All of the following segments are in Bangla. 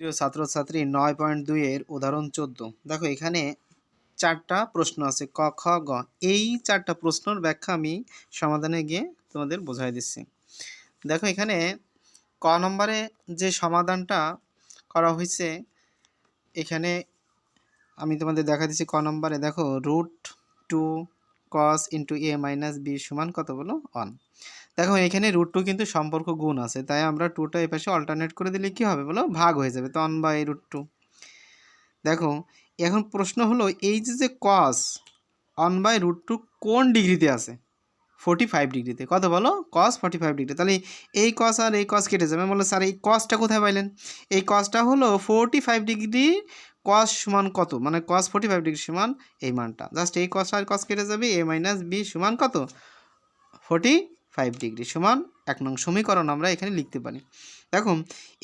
প্রিয় ছাত্রছাত্রী 9.2 এর উদাহরণ 14 দেখো এখানে 4টা প্রশ্ন আছে ক খ গ। এই 4টা প্রশ্নের ব্যাখ্যা আমি সমাধানে গিয়ে তোমাদের বোঝাই দিচ্ছি। দেখো এখানে ক নম্বরে যে সমাধানটা করা হয়েছে এখানে আমি তোমাদের দেখা দিচ্ছি। ক নম্বরে দেখো √2 cos into a minus b সমান কত বলো 1। দেখো এখানে √2 কিন্তু সম্পর্ক গুণ আছে, তাই আমরা 2টা এই পাশে অল্টারনেট করে দিলে কি হবে বলো, ভাগ হয়ে যাবে, তো 1/√2। দেখো এখন প্রশ্ন হলো এই যে cos 1/√2 কোন ডিগ্রিতে আছে? 45 ডিগ্রিতে। কত বলো? cos 45 degree. তাহলে এই cos আর এই cos কেটে যাবে। বলো স্যার এই cosটা কোথায় পাইলেন? এই cosটা হলো 45 ডিগ্রি cos সমান কত, মানে cos 45 ডিগ্রি সমান এই মানটা। জাস্ট এই cos আর cos কেটে যাবে, a মাইনাস b সমান কত, 45 ডিগ্রি সমান 1 নং সমীকরণ আমরা এখানে লিখতে পারি। দেখো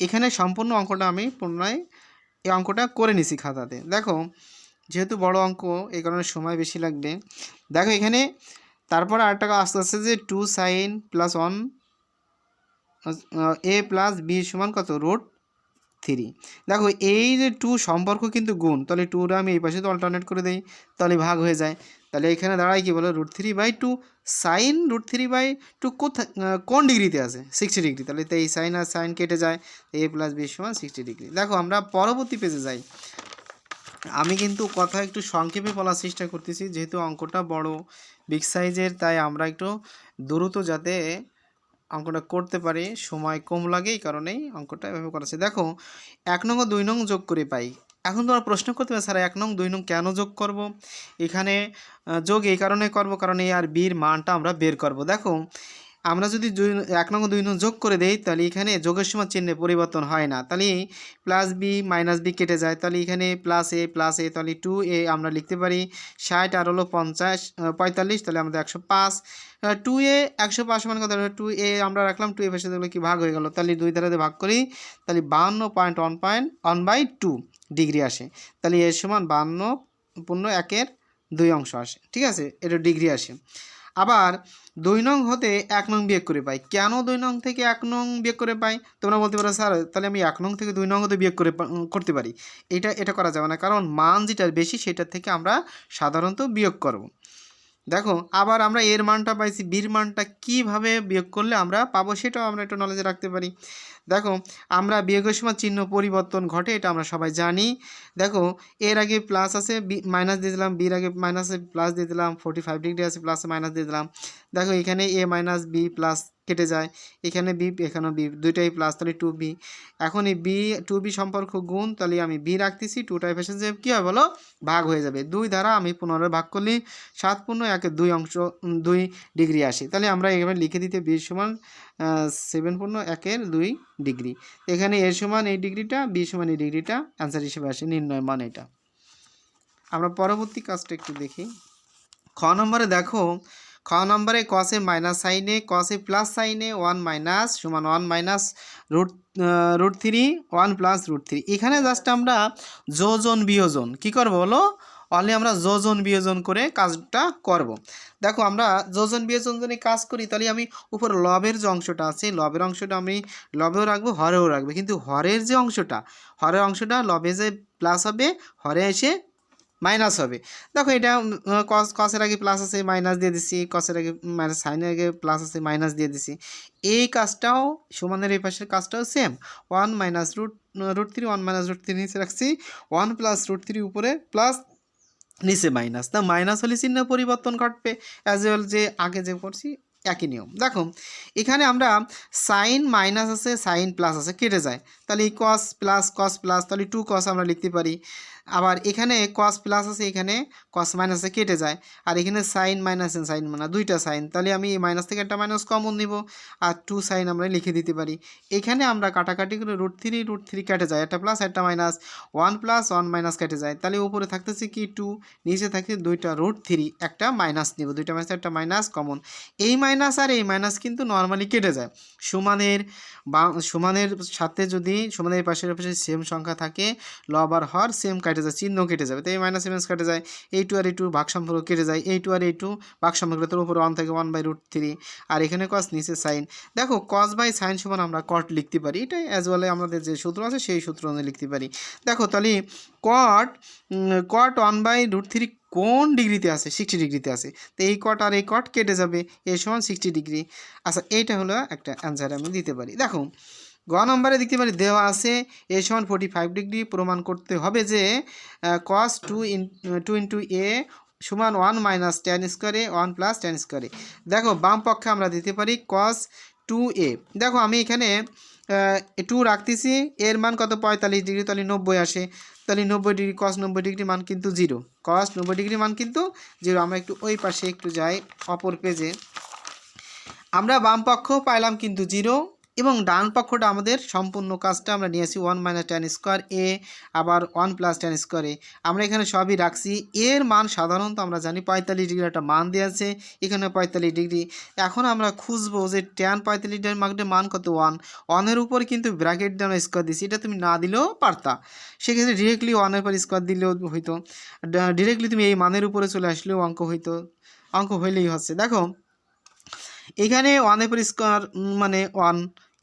এখানে সম্পূর্ণ অঙ্কটা আমি পুনরায় এই অঙ্কটা করে নিছি খাতাতে। দেখো যেহেতু বড় অঙ্ক এই কারণে সময় বেশি লাগবে। দেখো এখানে তারপর আরেকটা আস্তে আস্তে যে 2 sin plus 1 a plus b সমান কত, √3। দেখো এই যে 2 সম্পর্ক কিন্তু গুণ, তাহলে 2টা আমি এই পাশে তো অল্টারনেট করে দেই, তাহলে ভাগ হয়ে যায়। তাহলে এখানে দাঁড়ায় কি বলো, √3/2 সাইন √3/2 কোথায় কোন ডিগ্রিতে আছে, 60 ডিগ্রি। তাহলে তো এই সাইন আর সাইন কেটে যায়, a প্লাস b সমান 60 ডিগ্রি। দেখো আমরা পরবর্তী পেজে যাই। আমি কিন্তু কথা একটু সংক্ষেপে বলার চেষ্টা করতেছি, যেহেতু অঙ্কটা বড় বিগ সাইজের, তাই আমরা একটু দ্রুত যাতে অঙ্কটা করতে পারি, সময় কম লাগে, এই কারণেই অঙ্কটা এভাবে করেছে। দেখো 1 নং ও 2 নং যোগ করে পাই। এখন তোমরা প্রশ্ন করতে পারো স্যার 1 নং 2 নং কেন যোগ করব? এখানে যোগ এই কারণে করব কারণ এই আর বির মানটা আমরা বের করব। দেখো আমরা যদি 1 নং 2 নং যোগ করে দেই, তাহলে এখানে যোগের সময় চিহ্নে পরিবর্তন হয় না, তাহলে প্লাস বি মাইনাস বি কেটে যায়, তাহলে এখানে প্লাস এ, তাহলে 2a আমরা লিখতে পারি। 60 আর হলো 45, তাহলে আমাদের 105। 2a 105 সমান কত, 2a আমরা রাখলাম, 2a পাশে দেখলে কি ভাগ হয়ে গেল, তাহলে 2 দ্বারা ভাগ করি, তাহলে 52.1 ডিগ্রি আসে। তাহলে এর সমান 52.1/2 অংশ আসে, ঠিক আছে, এটা ডিগ্রি আসে। আবার 2 নং হতে 1 নং বিয়োগ করে পাই। কেন 2 নং থেকে 1 নং বিয়োগ করে পাই? তোমরা বলতে পারো স্যার তাহলে আমি 1 নং থেকে 2 নং হতে বিয়োগ করতে পারি। এটা করা যাবে না, কারণ মান যেটার বেশি সেটার থেকে আমরা সাধারণত বিয়োগ করব। দেখো আবার আমরা এর মানটা পাইছি, বির মানটা কিভাবে বিয়োগ করলে আমরা পাবো সেটাও আমরা একটু নলেজে রাখতে পারি। দেখো আমরা বিয়োগের সময় চিহ্ন পরিবর্তন ঘটে, এটা আমরা সবাই জানি। দেখো এর আগে প্লাস আছে, মাইনাস দিয়ে দিলাম, বির আগে মাইনাসে প্লাস দিয়ে দিলাম, 45 ডিগ্রি আছে প্লাসে মাইনাস দিয়ে দিলাম। দেখো এখানে a মাইনাস বি প্লাস কেটে যায়, এখানে বি এখানেও বি, দুইটাই প্লাস, তাহলে 2b। এখন এই বি 2b সম্পর্ক গুণ, তাহলে আমি বি রাখতেছি, 2টাই পাশে যে কী হয় বলো, ভাগ হয়ে যাবে। 2 দ্বারা আমি 15 ভাগ করলে 7.1/2 অংশ 2 ডিগ্রি আসে। তাহলে আমরা এখানে লিখে দিতে বি সমান 7.1/2 ডিগ্রি। এখানে এর সমান এই ডিগ্রিটা, বি সমান এই ডিগ্রিটা অ্যান্সার হিসেবে আসে, নির্ণয় মান এটা। আমরা পরবর্তী কাজটা একটু দেখি। খ নম্বরে দেখো, খ নম্বরে কসে মাইনাস সাইনে, কসে প্লাস সাইনে 1 মাইনাস সমান 1 মাইনাস √3 1 প্লাস √3। এখানে জাস্ট আমরা যোজন বিয়োজন কী করবো বলো, অনলি আমরা যোজন বিয়োজন করে কাজটা করব। দেখো আমরা যোজন বিয়োজন যদি কাজ করি, তাহলে আমি উপর লবের যে অংশটা আছে, লবের অংশটা আমি লবেও রাখবো, হরেও রাখবো, কিন্তু হরের যে অংশটা, হরের অংশটা লবে যে প্লাস হবে, হরে এসে মাইনাস হবে। দেখো এটা কসের আগে প্লাস আছে, মাইনাস দিয়ে দিচ্ছি, কসের আগে মাইনাস, সাইনের আগে প্লাস আছে, মাইনাস দিয়ে দিচ্ছি। এই কাজটাও সমানের এই পাশের কাজটাও সেম, 1 মাইনাস √3 1 মাইনাস √3 নিচে রাখছি, 1 প্লাস √3 উপরে প্লাস নিচে মাইনাস। তা মাইনাস হলে চিহ্ন পরিবর্তন ঘটবে, অ্যাজ ওয়েল যে আগে যে করছি একই নিয়ম। দেখো এখানে আমরা সাইন মাইনাস আছে, সাইন প্লাস আছে, কেটে যায়, তাহলে কস প্লাস তাহলে 2 cos আমরা লিখতে পারি। আবার এখানে কস প্লাস আছে, এখানে কস মাইনাস আছে, কেটে যায়। আর এখানে সাইন মাইনাস সাইন মানে দুইটা সাইন, তাহলে আমি মাইনাস থেকে একটা মাইনাস কমন নিব, আর 2 সাইন আমরা লিখে দিতে পারি। এখানে আমরা কাটাকাটি করে √3 কেটে যায়, একটা প্লাস একটা মাইনাস, 1 প্লাস 1 মাইনাস কেটে যায়, তাহলে উপরে থাকতেছে কি 2, নিচে থাকে দুইটা √3, একটা মাইনাস নিব, দুইটা মাইনাস একটা মাইনাস কমন। এই মাইনাস আর এই মাইনাস কিন্তু নর্মালি কেটে যায়। সমানের সমানের সাথে যদি সমানের পাশের পাশে সেম সংখ্যা থাকে লব আর হর সেম কেটে যায়, চিহ্ন কেটে যাবে। তো এই মাইনাস মাইনাস কেটে যায়, এই টু আর এই টু ভাগ সম্পর্ক কেটে যায়, এই টু আর এই টু ভাগ সম্পর্ক, তার উপরে 1 থাকে 1/√3 আর এখানে কস নিচে সাইন। দেখো কস বাই সাইন সমান আমরা কট লিখতে পারি, এটাই অ্যাজ ওয়েল আমাদের যে সূত্র আছে সেই সূত্র অনুযায়ী লিখতে পারি। দেখো তাহলে কট 1/√3 কোন ডিগ্রিতে আছে? 60 ডিগ্রিতে আছে। তো এই কট আর এই কট কেটে যাবে, এ সমান 60 ডিগ্রি। আচ্ছা এইটা হলো একটা অ্যান্সার আমি দিতে পারি। দেখো গ নম্বরে দেখতে পারি দেওয়া আছে এ সমান 45 ডিগ্রি, প্রমাণ করতে হবে যে cos 2 ইন্টু এ সমান 1 মাইনাস ট্যান স্কোয়ারে 1 প্লাস ট্যান স্কোয়ারে। দেখো বাম পক্ষে আমরা দিতে পারি cos 2a। দেখো আমি এখানে 2 রাখতেছি, এর মান কত 45 ডিগ্রি, তাহলে 90 আসে, তাহলে 90 ডিগ্রি cos 90 ডিগ্রি মান কিন্তু 0, cos 90 ডিগ্রি মান কিন্তু 0। আমরা একটু ওই পাশে একটু যাই, অপর পেজে আমরা বাম পক্ষ পাইলাম কিন্তু 0 এবং ডান পক্ষটা আমাদের সম্পূর্ণ কাজটা আমরা নিয়েছি 1 মাইনাস ট্যান স্কোয়ার এ আবার 1 প্লাস ট্যান স্কোয়ার এ। আমরা এখানে সবই রাখছি। এর মান সাধারণত আমরা জানি 45 ডিগ্রি একটা মান দিয়ে আছে, এখানে 45 ডিগ্রি। এখন আমরা খুঁজবো যে ট্যান 45 ডিগ্রির মান কত 1, 1-এর উপর কিন্তু ব্র্যাকেট দেওয়া স্কোয়ার দিছি, এটা তুমি না দিলেও পারতা, সেক্ষেত্রে ডিরেক্টলি 1-এর পর স্কোয়ার দিলেও হইতো, ডিরেক্টলি তুমি এই মানের উপরে চলে আসলেও অঙ্ক হইতো, অঙ্ক হইলেই হচ্ছে। দেখো এখানে 1-এর পর স্কোয়ার মানে 1,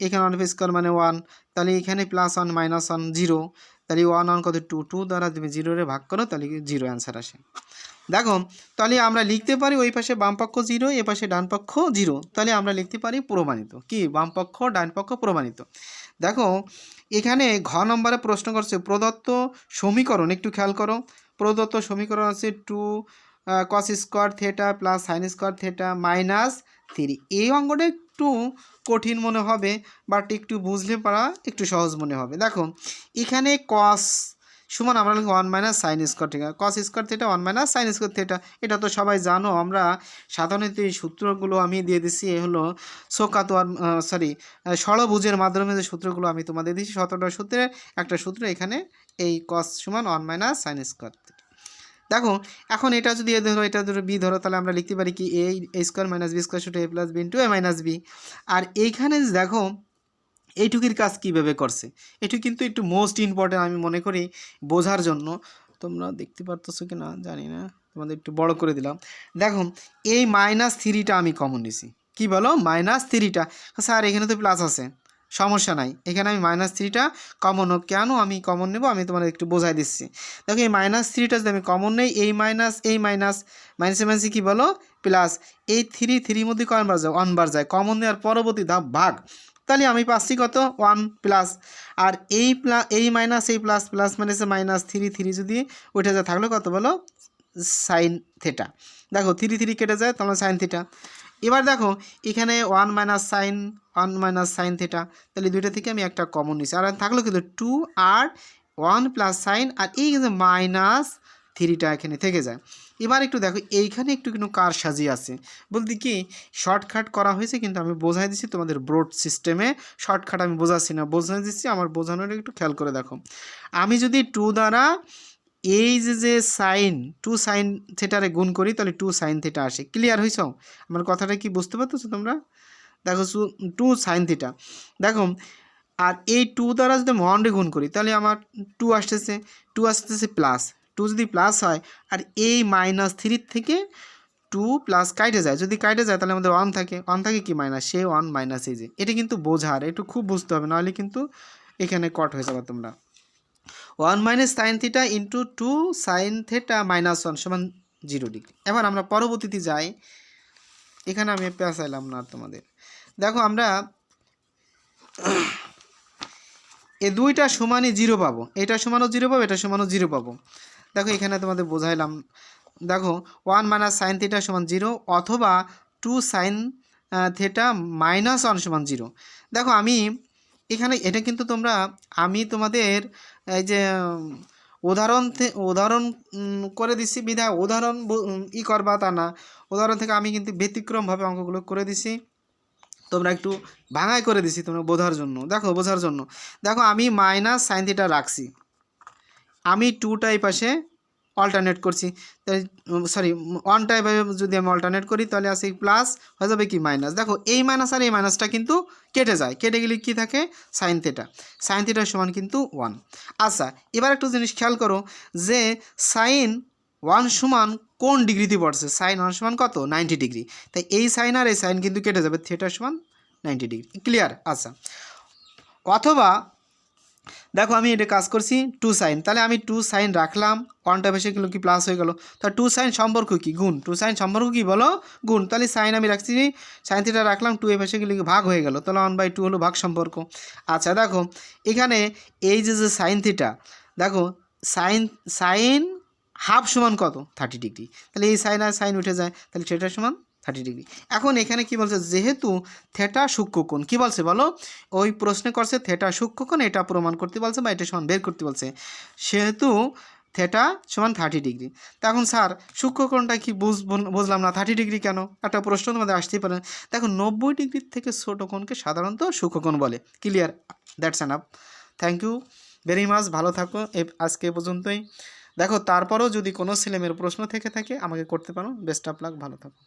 এখানে 1 স্কোয়ার মানে 1, তাহলে এখানে +1 -1 0, তাহলে 1 1 কত 2, 2 দ্বারা তুমি 0 রে ভাগ করো তাহলে 0 অ্যান্সার আসে। দেখো তাহলে আমরা লিখতে পারি ওই পাশে বাম পক্ষ 0, এ পাশে ডান পক্ষ 0, তাহলে আমরা লিখতে পারি প্রমাণিত। কি বাম পক্ষ ডান পক্ষ প্রমাণিত। দেখো এখানে ঘ নম্বরে প্রশ্ন করছে প্রদত্ত সমীকরণ, একটু খেয়াল করো, প্রদত্ত সমীকরণ আছে 2 cos square theta plus sine square theta -3। এই অঙ্কটা একটু কঠিন মনে হবে, বাট একটু বুঝলে পারা একটু সহজ মনে হবে। দেখো এখানে cos সমান আমরা লিখি 1 minus sine square theta, cos square theta 1 minus sine square theta, এটা তো সবাই জানো। আমরা সাধারণত এই সূত্রগুলো আমি দিয়ে দিচ্ছি, এ হলো শোকাতোয়ার ষড়ভুজের মাধ্যমে যে সূত্রগুলো আমি তোমাদের দিচ্ছি 17টা সূত্রের একটা সূত্র এখানে এই cos সমান 1 মাইনাস সাইন স্কোয়ার থিটা। দেখো এখন এটা যদি এ ধরো, এটা ধরো বি ধরো, তাহলে আমরা লিখতে পারি কি এ স্কোয়ার মাইনাস বি স্কোয়ার এ প্লাস বি ইন্টু এ মাইনাস বি। আর এইখানে দেখো এইটুকির কাজ কীভাবে করছে, এটু কিন্তু একটু মোস্ট ইম্পর্টেন্ট আমি মনে করি বোঝার জন্য। তোমরা দেখতে পারতেছো কি না জানি না, তোমাদের একটু বড় করে দিলাম। দেখো এই -3টা আমি কমন নিছি, কি বলো -3টা, স্যার এখানে তো প্লাস আছে, সমস্যা নাই, এখানে আমি -3টা কমন হোক, কেন আমি কমন নেব আমি তোমাদের একটু বোঝাই দিচ্ছি। দেখো এই -3টা যদি আমি কমন নেই, এই মাইনাস মাইনাসে মাইনাসে কী বলো প্লাস, এই 3 মধ্যে কয়বার যায় 1 বার যায়, কমন নেওয়ার পরবর্তী ধাপ ভাগ, তাহলে আমি পাচ্ছি কত 1 প্লাস, আর এই মাইনাস এই প্লাস প্লাস মাইনাসে -3 যদি উঠে যায় থাকলে কত বলো সাইন থিটা। দেখো 3 কেটে যায় তাহলে সাইন থিটা। এবার দেখো এখানে 1 মাইনাস সাইন থিটা, তাহলে দুইটা থেকে আমি একটা কমন নিচ্ছি, আর থাকলো কিন্তু 2 আর 1 প্লাস সাইন, আর এই কিন্তু -3টা এখানে থেকে যায়। এবার একটু দেখো এইখানে একটু কিন্তু কার সাজিয়ে আছে বলতে কি শর্টকাট করা হয়েছে, কিন্তু আমি বোঝাই দিচ্ছি তোমাদের ব্রড সিস্টেমে, শর্টকাট আমি বোঝাচ্ছি না, বোঝাই দিচ্ছি, আমার বোঝানোটা একটু খেয়াল করে দেখো। আমি যদি 2 দ্বারা এই যে সাইন 2 সাইন থিটারে গুণ করি তাহলে 2 সাইন থিটা আসে। ক্লিয়ার হয়েছ আমার কথাটা, কি বুঝতে পারতেছো তোমরা? দেখো 2 সাইন থিটা, দেখো আর এই 2 দ্বারা যদি আমি 1 গুণ করি তাহলে আমার 2 আসতেছে প্লাস, 2 যদি প্লাস হয় আর এই -3 থেকে 2 প্লাস কাটে যায়, যদি কাটে যায় তাহলে আমাদের 1 থাকে কি মাইনাস, সে 1 মাইনাস এই যে, এটা কিন্তু বোঝার একটু খুব বুঝতে হবে, নাহলে কিন্তু এখানে কট হয়ে যাবে তোমরা। 1 minus sine theta into 2 sine theta -1 সমান 0 ডিগ্রি। এবার আমরা পরবর্তীতে যাই, এখানে আমি পেঁচাইলাম না তোমাদের। দেখো আমরা এই দুইটা সমানই 0 পাবো, এটা সমানও 0 পাবো, এটা সমানও 0 পাবো। দেখো এখানে তোমাদের বোঝাইলাম, দেখো 1 মাইনাস সাইন থিটা সমান 0 অথবা 2 সাইন থিটা -1 সমান 0। দেখো আমি এখানে এটা কিন্তু তোমরা আমি তোমাদের এই যে উদাহরণ করে দিচ্ছি বিধায় উদাহরণ করবা তা না, উদাহরণ থেকে আমি কিন্তু ব্যতিক্রমভাবে অঙ্কগুলো করে দিছি, তোমরা একটু ভাঙাই করে দিছি তোমরা বোঝার জন্য। বোঝার জন্য দেখো আমি মাইনাস সাইন থিটা রাখছি, আমি 2টা এই পাশে অল্টারনেট করছি, তাই সরি ওয়ানটা এভাবে যদি আমি অল্টারনেট করি তাহলে আসে প্লাস হয়ে যাবে কি মাইনাস। দেখো এই মাইনাস আর এই মাইনাসটা কিন্তু কেটে যায়, কেটে গেলে কী থাকে সাইন থিটা, সাইন থিটার সমান কিন্তু 1। আচ্ছা এবার একটু জিনিস খেয়াল করো যে সাইন 1 সমান কোন ডিগ্রিতে পড়ছে, সাইন 1 সমান কত 90 ডিগ্রি, তাই এই সাইন আর এই সাইন কিন্তু কেটে যাবে, থিটার সমান 90 ডিগ্রি। ক্লিয়ার? আচ্ছা অথবা দেখো আমি এটা কাজ করছি 2 সাইন, তাহলে আমি 2 সাইন রাখলাম, ওয়ানটা বেশি গেলো কি প্লাস হয়ে গেল, তা 2 সাইন সম্পর্ক কি গুণ, 2 সাইন সম্পর্ক কি বলো গুণ, তাহলে সাইন আমি রাখছি সাইন থিটা রাখলাম, 2 এ বেশি গেলে কি ভাগ হয়ে গেল, তাহলে 1/2 হলো ভাগ সম্পর্ক। আচ্ছা দেখো এখানে এই যে সাইন থিটা, দেখো সাইন সাইন হাফ সমান কত 30 ডিগ্রি, তাহলে এই সাইন আর সাইন উঠে যায়, তাহলে থিটা সমান 30 ডিগ্রি। এখন এখানে কি বলছে, যেহেতু থিটা সূক্ষ্মকোণ, কি বলছে বলো, ওই প্রশ্নে করছে থিটা সূক্ষ্মকোণ, এটা প্রমাণ করতে বলছে বা এটা সমান বের করতে বলছে, সেহেতু থিটা সমান 30 ডিগ্রি। তা এখন স্যার সূক্ষ্মকোণটা কি বুঝলাম না, 30 ডিগ্রি কেন, একটা প্রশ্ন তোমাদের আসতেই পারে। দেখো 90 ডিগ্রির থেকে ছোটো কোণকে সাধারণত সূক্ষ্মকোণ বলে। Clear? That's enough. Thank you very much, ভালো থাকো, আজকে এ পর্যন্তই। দেখো তারপরেও যদি কোনো ছেলেমেয়ের প্রশ্ন থেকে থাকে আমাকে করতে পারো। বেস্ট অফ লাক, ভালো থাকো।